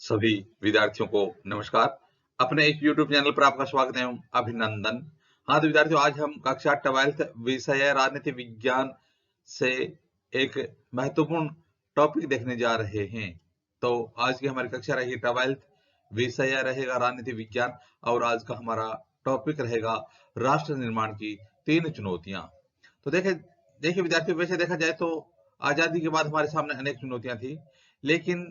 सभी विद्यार्थियों को नमस्कार। अपने एक YouTube चैनल पर आपका स्वागत है, अभिनंदन। हाँ, तो विद्यार्थियों, आज हम कक्षा 12th विषय राजनीति विज्ञान से एक महत्वपूर्ण टॉपिक देखने जा रहे हैं। तो आज की हमारी कक्षा रहेगी 12th, विषय रहेगा राजनीति विज्ञान और आज का हमारा टॉपिक रहेगा राष्ट्र निर्माण की 3 चुनौतियां। तो देखिए विद्यार्थियों, वैसे देखा जाए तो आजादी के बाद हमारे सामने अनेक चुनौतियां थी, लेकिन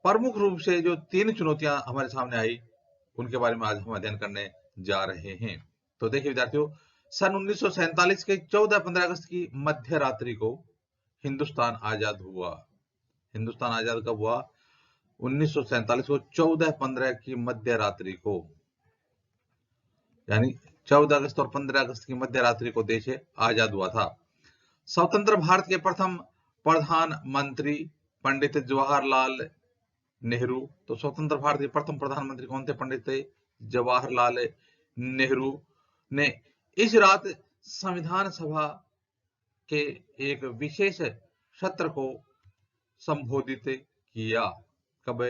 प्रमुख रूप से जो 3 चुनौतियां हमारे सामने आई, उनके बारे में आज हम अध्ययन करने जा रहे हैं। तो देखिए विद्यार्थियों, सन 1947 के 14-15 अगस्त की मध्य रात्रि को हिंदुस्तान आजाद हुआ। हिंदुस्तान आजाद कब हुआ? 1947 को 14-15 की मध्य रात्रि को, यानी 14 अगस्त और 15 अगस्त की मध्य रात्रि को देश आजाद हुआ था। स्वतंत्र भारत के प्रथम प्रधानमंत्री पंडित जवाहरलाल नेहरू। तो स्वतंत्र भारत के प्रथम प्रधानमंत्री कौन थे? पंडित जवाहरलाल नेहरू ने इस रात संविधान सभा के एक विशेष सत्र को संबोधित किया। कब?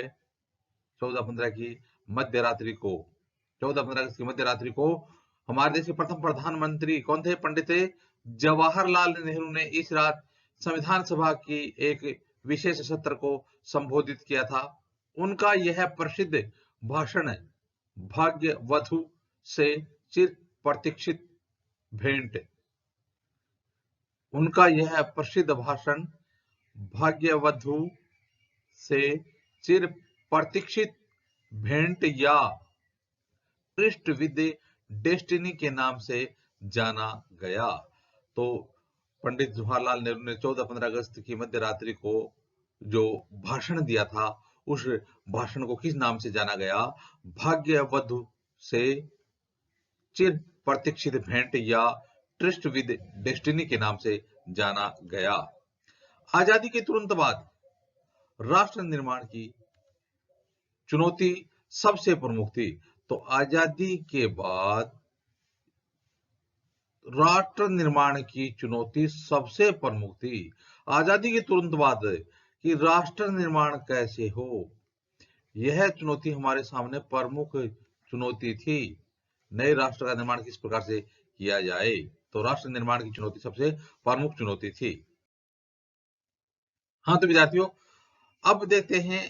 14-15 की मध्य रात्रि को, 14-15 अगस्त की मध्य रात्रि को हमारे देश के प्रथम प्रधानमंत्री कौन थे? पंडित जवाहरलाल नेहरू ने इस रात संविधान सभा की एक विशेष सत्र को संबोधित किया था। उनका यह प्रसिद्ध भाषण भाग्यवधु से चिर प्रतीक्षित भेंट, उनका यह प्रसिद्ध भाषण भाग्यवधु से चिर प्रतीक्षित भेंट या ट्रिस्ट विद डेस्टिनी के नाम से जाना गया। तो पंडित जवाहरलाल नेहरू ने 14-15 अगस्त की मध्य रात्रि को जो भाषण दिया था, उस भाषण को किस नाम से जाना गया? भाग्यवधु से चिर प्रतीक्षित भेंट या ट्रिस्ट विद डेस्टिनी के नाम से जाना गया। आजादी के तुरंत बाद राष्ट्र निर्माण की चुनौती सबसे प्रमुख थी। तो आजादी के बाद राष्ट्र निर्माण की चुनौती सबसे प्रमुख थी। आजादी के तुरंत बाद कि राष्ट्र निर्माण कैसे हो, यह चुनौती हमारे सामने प्रमुख चुनौती थी। नए राष्ट्र का निर्माण किस प्रकार से किया जाए, तो राष्ट्र निर्माण की चुनौती सबसे प्रमुख चुनौती थी। हाँ, तो विद्यार्थियों, अब देखते हैं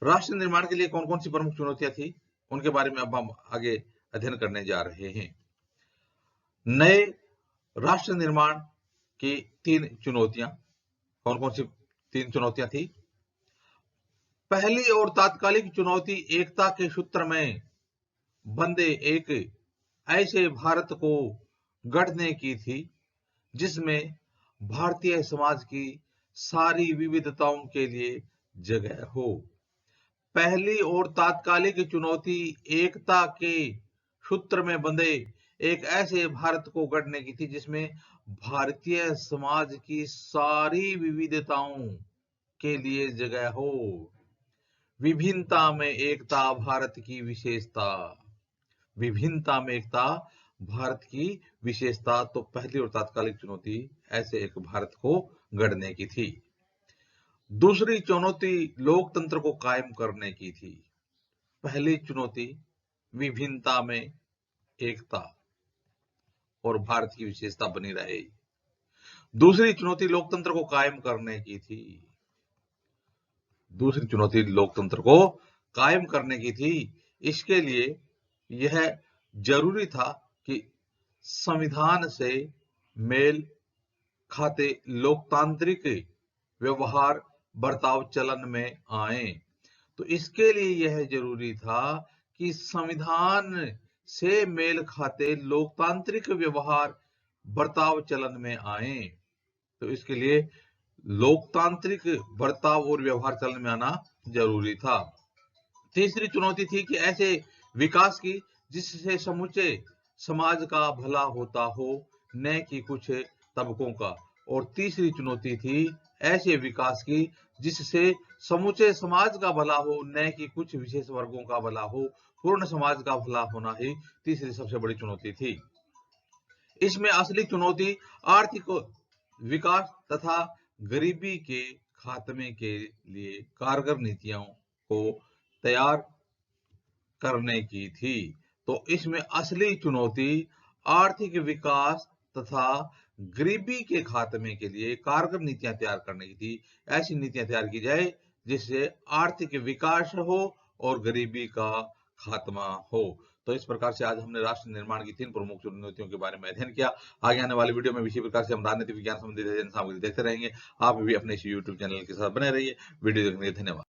राष्ट्र निर्माण के लिए कौन कौन सी प्रमुख चुनौतियां थी, उनके बारे में अब हम आगे अध्ययन करने जा रहे हैं। नए राष्ट्र निर्माण की 3 चुनौतियां, कौन कौन सी 3 चुनौतियां थी? पहली और तात्कालिक चुनौती एकता के सूत्र में बंधे एक ऐसे भारत को गढ़ने की थी जिसमें भारतीय समाज की सारी विविधताओं के लिए जगह हो। पहली और तात्कालिक चुनौती एकता के सूत्र में बंधे एक ऐसे भारत को गढ़ने की थी जिसमें भारतीय समाज की सारी विविधताओं के लिए जगह हो। विभिन्नता में एकता भारत की विशेषता, विभिन्नता में एकता भारत की विशेषता। तो पहली और तात्कालिक चुनौती ऐसे एक भारत को गढ़ने की थी। दूसरी चुनौती लोकतंत्र को कायम करने की थी। पहली चुनौती विभिन्नता में एकता और भारत की विशेषता बनी रहे। दूसरी चुनौती लोकतंत्र को कायम करने की थी। दूसरी चुनौती लोकतंत्र को कायम करने की थी। इसके लिए यह जरूरी था कि संविधान से मेल खाते लोकतांत्रिक व्यवहार बर्ताव चलन में आए। तो इसके लिए यह जरूरी था कि संविधान से मेल खाते लोकतांत्रिक व्यवहार बर्ताव चलन में आए। तो इसके लिए लोकतांत्रिक बर्ताव और व्यवहार चलन में आना जरूरी था। तीसरी चुनौती थी कि ऐसे विकास की जिससे समूचे समाज का भला होता हो, न कि कुछ तबकों का। और तीसरी चुनौती थी ऐसे विकास की जिससे समूचे समाज का भला हो, न कि कुछ विशेष वर्गों का भला हो। पूर्ण समाज का भला होना ही तीसरी सबसे बड़ी चुनौती थी। इसमें असली चुनौती आर्थिक विकास तथा गरीबी के खात्मे के लिए कारगर नीतियों को तैयार करने की थी। तो इसमें असली चुनौती आर्थिक विकास तथा गरीबी के खात्मे के लिए कारगर नीतियां तैयार करने की थी। ऐसी नीतियां तैयार की जाए जिससे आर्थिक विकास हो और गरीबी का खात्मा हो। तो इस प्रकार से आज हमने राष्ट्र निर्माण की 3 प्रमुख चुनौतियों के बारे में अध्ययन किया। आगे आने वाली वीडियो में इसी प्रकार से हम राजनीतिक विज्ञान संबंधित अध्ययन सामग्री देखते रहेंगे। आप भी अपने इस यूट्यूब चैनल के साथ बने रहिए। वीडियो देखने के लिए धन्यवाद।